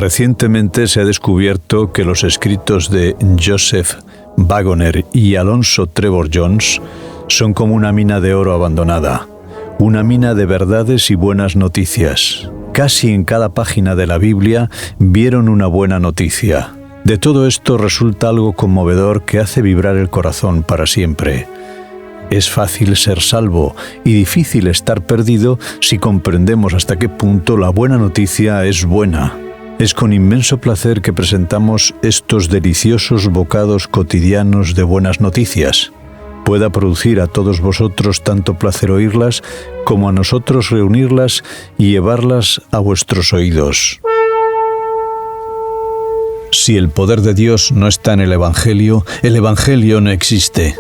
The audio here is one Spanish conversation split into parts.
Recientemente se ha descubierto que los escritos de Joseph Waggoner y Alonzo Trevor Jones son como una mina de oro abandonada, una mina de verdades y buenas noticias. Casi en cada página de la Biblia vieron una buena noticia. De todo esto resulta algo conmovedor que hace vibrar el corazón para siempre. Es fácil ser salvo y difícil estar perdido si comprendemos hasta qué punto la buena noticia es buena. Es con inmenso placer que presentamos estos deliciosos bocados cotidianos de buenas noticias. Pueda producir a todos vosotros tanto placer oírlas como a nosotros reunirlas y llevarlas a vuestros oídos. Si el poder de Dios no está en el Evangelio no existe.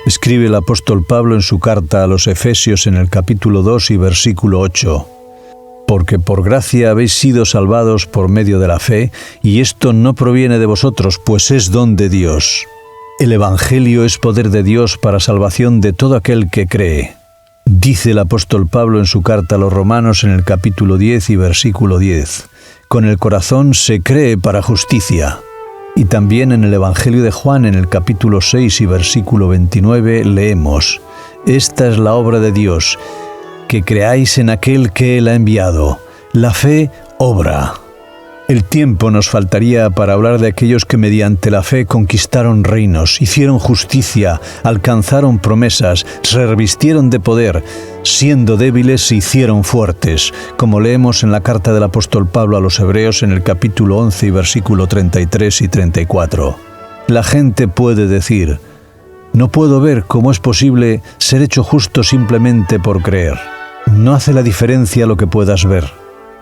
Escribe el apóstol Pablo en su carta a los Efesios en el capítulo 2 y versículo 8. Porque por gracia habéis sido salvados por medio de la fe, y esto no proviene de vosotros, pues es don de Dios. El Evangelio es poder de Dios para salvación de todo aquel que cree. Dice el apóstol Pablo en su carta a los Romanos en el capítulo 10 y versículo 10. Con el corazón se cree para justicia. Y también en el Evangelio de Juan, en el capítulo 6 y versículo 29, leemos: Esta es la obra de Dios, que creáis en aquel que Él ha enviado. La fe obra. El tiempo nos faltaría para hablar de aquellos que mediante la fe conquistaron reinos, hicieron justicia, alcanzaron promesas, se revistieron de poder, siendo débiles se hicieron fuertes, como leemos en la carta del apóstol Pablo a los Hebreos en el capítulo 11 y versículo 33 y 34. La gente puede decir: no puedo ver cómo es posible ser hecho justo simplemente por creer. No hace la diferencia lo que puedas ver.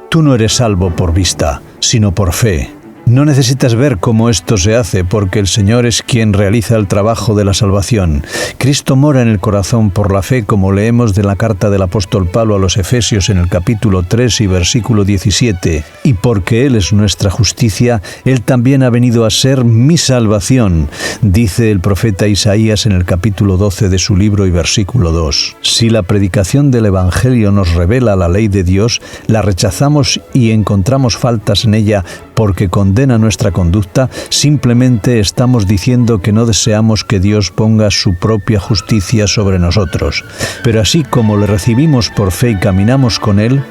Tú no eres salvo por vista, sino por fe. No necesitas ver cómo esto se hace, porque el Señor es quien realiza el trabajo de la salvación. Cristo mora en el corazón por la fe, como leemos de la carta del apóstol Pablo a los Efesios en el capítulo 3 y versículo 17. Y porque Él es nuestra justicia, Él también ha venido a ser mi salvación, dice el profeta Isaías en el capítulo 12 de su libro y versículo 2. Si la predicación del Evangelio nos revela la ley de Dios, la rechazamos y encontramos faltas en ella porque condena nuestra conducta, simplemente estamos diciendo que no deseamos que Dios ponga su propia justicia sobre nosotros. Pero así como le recibimos por fe y caminamos con Él,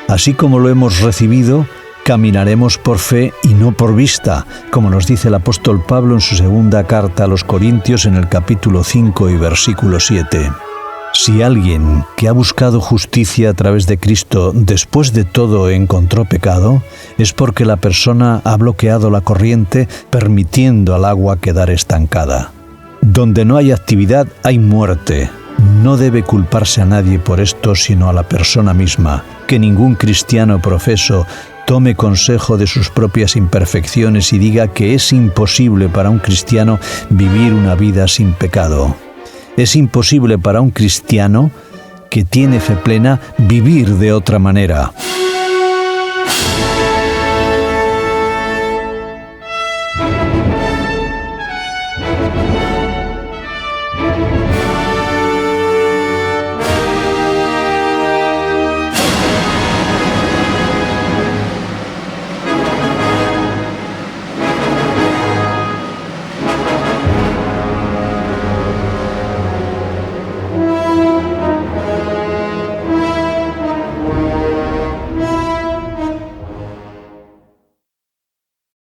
así como lo hemos recibido, caminaremos por fe y no por vista, como nos dice el apóstol Pablo en su segunda carta a los Corintios en el capítulo 5 y versículo 7. Si alguien que ha buscado justicia a través de Cristo después de todo encontró pecado, es porque la persona ha bloqueado la corriente, permitiendo al agua quedar estancada. Donde no hay actividad, hay muerte. No debe culparse a nadie por esto, sino a la persona misma. Que ningún cristiano profeso tome consejo de sus propias imperfecciones y diga que es imposible para un cristiano vivir una vida sin pecado. Es imposible para un cristiano que tiene fe plena vivir de otra manera.